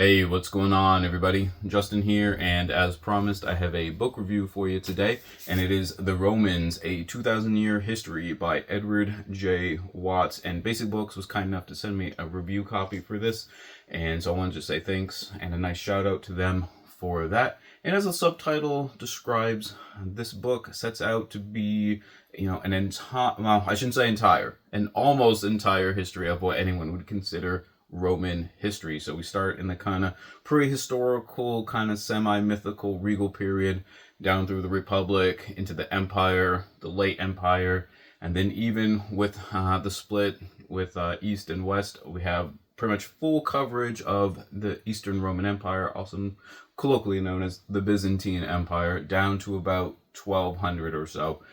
Hey, what's going on, everybody? Justin here, and as promised, I have a book review for you today, and it is The Romans, a 2,000-year history by Edward J. Watts, and Basic Books was kind enough to send me a review copy for this, and so I wanted to say thanks and a nice shout out to them for that. And as the subtitle describes, this book sets out to be, an entire, well, I shouldn't say entire, an almost entire history of what anyone would consider Roman history. So we start in the kind of prehistorical, kind of semi-mythical regal period down through the Republic into the Empire, the late Empire, and then even with the split with East and West, we have pretty much full coverage of the Eastern Roman Empire, also colloquially known as the Byzantine Empire, down to about 1200 or so.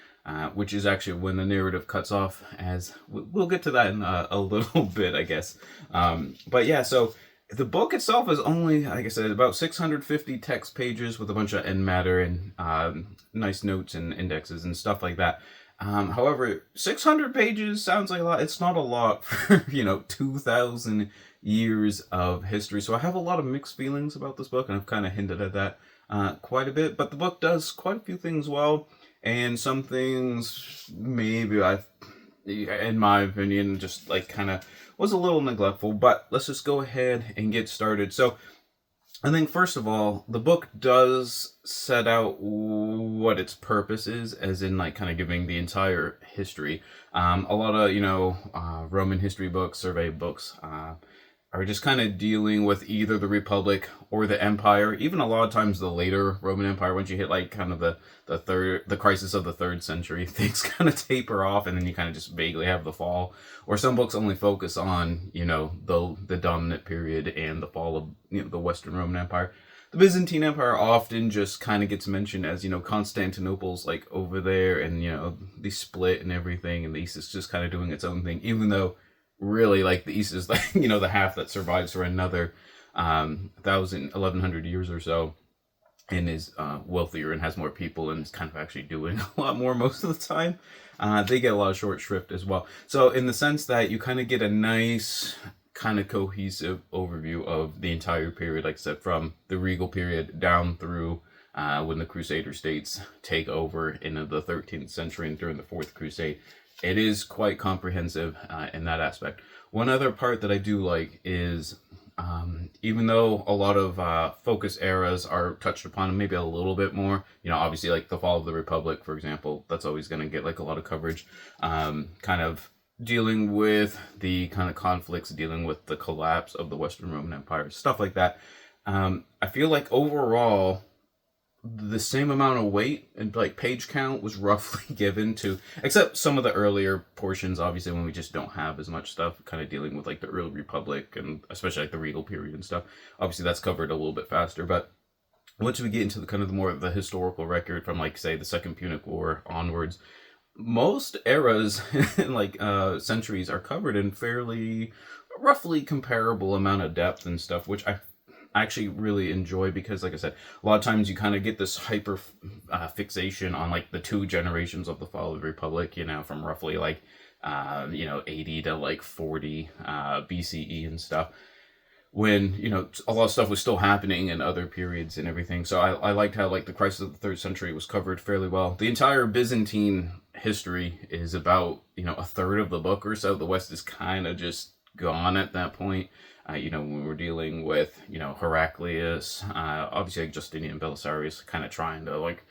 Which is actually when the narrative cuts off, as we'll get to that in a little bit, I guess. But yeah, so the book itself is only, like I said, about 650 text pages with a bunch of end matter and nice notes and indexes and stuff like that. However, 600 pages sounds like a lot. It's not a lot for, 2,000 years of history. So I have a lot of mixed feelings about this book, and I've kind of hinted at that quite a bit. But the book does quite a few things well. And some things maybe in my opinion, just like kind of was a little neglectful. But let's just go ahead and get started. So I think first of all, the book does set out what its purpose is, as in like kind of giving the entire history. A lot of, Roman history books, survey books, are just kind of dealing with either the Republic or the Empire. Even a lot of times the later Roman Empire, once you hit like kind of the crisis of the 3rd century, things kind of taper off, and then you kind of just vaguely have the fall. Or some books only focus on, the dominant period and the fall of, the Western Roman Empire. The Byzantine Empire often just kind of gets mentioned as, Constantinople's like over there, and, the split and everything, and the East is just kind of doing its own thing, even though really, like, the East is, like, the half that survives for another 1,100 years or so, and is wealthier and has more people and is kind of actually doing a lot more most of the time. They get a lot of short shrift as well. So in the sense that you kind of get a nice kind of cohesive overview of the entire period, like I said, from the regal period down through when the Crusader states take over in the 13th century and during the Fourth Crusade. It is quite comprehensive in that aspect. One other part that I do like is, even though a lot of focus eras are touched upon maybe a little bit more, obviously like the fall of the Republic, for example, that's always going to get like a lot of coverage, kind of dealing with the kind of conflicts, dealing with the collapse of the Western Roman Empire, stuff like that. I feel like overall, the same amount of weight and like page count was roughly given to, except some of the earlier portions, obviously, when we just don't have as much stuff kind of dealing with like the early Republic and especially like the regal period and stuff. Obviously that's covered a little bit faster, but once we get into the kind of the more of the historical record from like say the Second Punic War onwards, most eras and like centuries are covered in fairly roughly comparable amount of depth and stuff, which I actually really enjoy, because like I said, a lot of times you kind of get this hyper fixation on like the 2 generations of the fall of the Republic, from roughly like 80 to like 40 BCE and stuff, when a lot of stuff was still happening in other periods and everything. So I liked how like the crisis of the 3rd century was covered fairly well. The entire Byzantine history is about a third of the book or so. The West is kind of just gone at that point. When we're dealing with, Heraclius, obviously like Justinian Belisarius kind of trying to like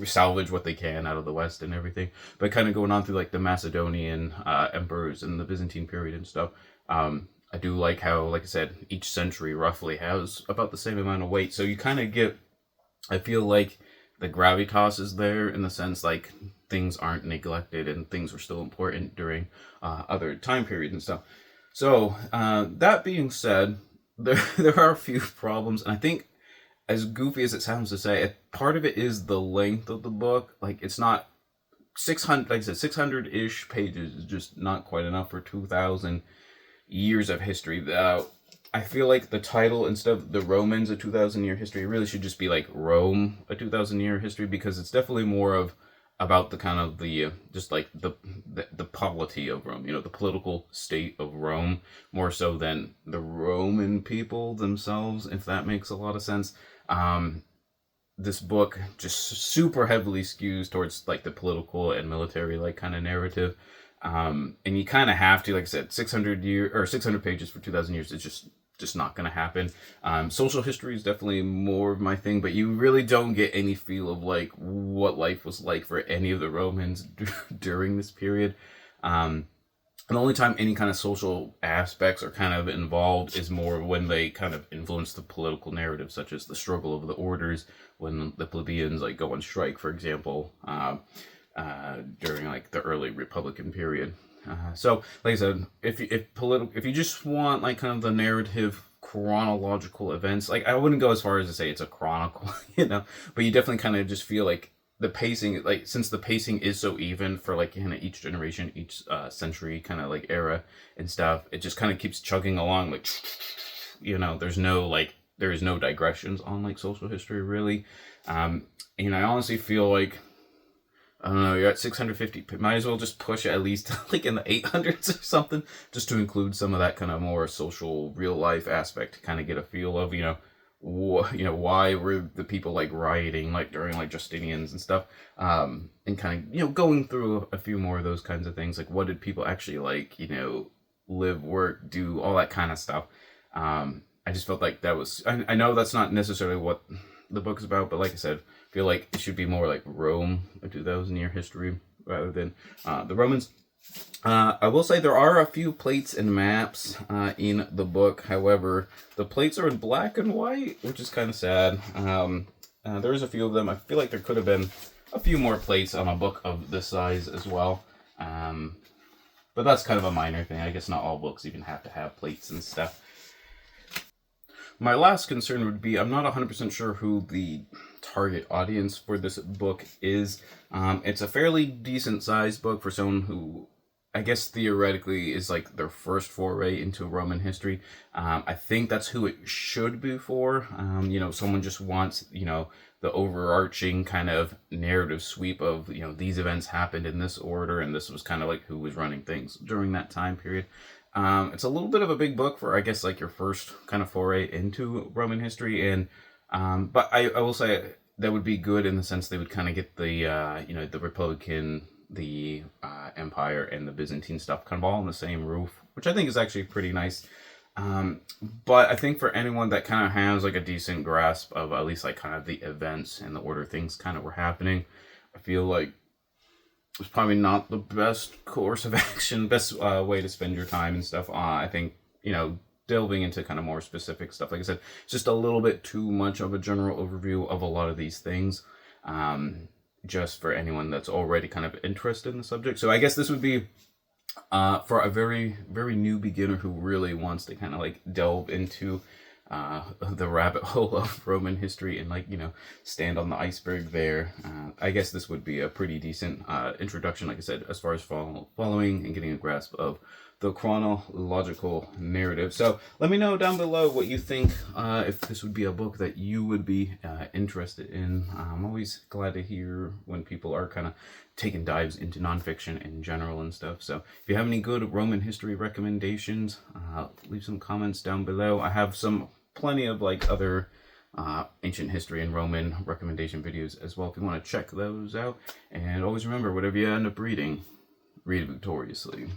salvage what they can out of the West and everything, but kind of going on through like the Macedonian emperors and the Byzantine period and stuff. I do like how, like I said, each century roughly has about the same amount of weight. So you kind of get, I feel like the gravitas is there in the sense like things aren't neglected and things are still important during other time periods and stuff. So, that being said, there are a few problems, and I think, as goofy as it sounds to say, part of it is the length of the book. Like, it's not 600, like I said, 600-ish pages is just not quite enough for 2,000 years of history. I feel like the title, instead of The Romans, a 2,000-year history, really should just be like Rome, a 2,000-year history, because it's definitely more of about the kind of the just like the polity of Rome, the political state of Rome, more so than the Roman people themselves, if that makes a lot of sense. This book just super heavily skews towards like the political and military like kind of narrative. And you kind of have to, like I said, 600 pages for 2,000 years is just not going to happen. Social history is definitely more of my thing, but you really don't get any feel of like what life was like for any of the Romans during this period. And the only time any kind of social aspects are kind of involved is more when they kind of influence the political narrative, such as the struggle of the orders, when the plebeians like go on strike, for example, during like the early Republican period. So, like I said, if you just want like kind of the narrative chronological events, like I wouldn't go as far as to say it's a chronicle, but you definitely kind of just feel like the pacing, like since the pacing is so even for like kind of each generation, each century kind of like era and stuff, it just kind of keeps chugging along like, there is no digressions on like social history really. And I honestly feel like, I don't know, you're at 650, might as well just push at least like in the 800s or something, just to include some of that kind of more social real life aspect to kind of get a feel of, why were the people like rioting like during like Justinian's and stuff, and kind of going through a few more of those kinds of things, like what did people actually like live, work, do, all that kind of stuff. I just felt like that was, I know that's not necessarily what the book is about, but like I said, I feel like it should be more like Rome, a 2,000-year history, rather than the Romans. I will say there are a few plates and maps in the book. However, the plates are in black and white, which is kind of sad. There's a few of them. I feel like there could have been a few more plates on a book of this size as well. But that's kind of a minor thing. I guess not all books even have to have plates and stuff. My last concern would be, I'm not 100% sure who the target audience for this book is. It's a fairly decent sized book for someone who, I guess theoretically, is like their first foray into Roman history. I think that's who it should be for. Someone just wants, the overarching kind of narrative sweep of, these events happened in this order, and this was kind of like who was running things during that time period. It's a little bit of a big book for, I guess, like your first kind of foray into Roman history, and but I will say that would be good in the sense they would kind of get the the Republican, the Empire, and the Byzantine stuff kind of all on the same roof, which I think is actually pretty nice. But I think for anyone that kind of has like a decent grasp of at least like kind of the events and the order things kind of were happening, I feel like it's probably not the best course of action, best way to spend your time and stuff. I think, delving into kind of more specific stuff, like I said, it's just a little bit too much of a general overview of a lot of these things, just for anyone that's already kind of interested in the subject. So I guess this would be for a very, very new beginner who really wants to kind of like delve into the rabbit hole of Roman history and stand on the iceberg there. I guess this would be a pretty decent introduction, like I said, as far as following and getting a grasp of the chronological narrative. So let me know down below what you think, if this would be a book that you would be interested in. I'm always glad to hear when people are kind of taking dives into nonfiction in general and stuff. So if you have any good Roman history recommendations, leave some comments down below. I have plenty of like other ancient history and Roman recommendation videos as well if you want to check those out. And always remember, whatever you end up reading, read victoriously.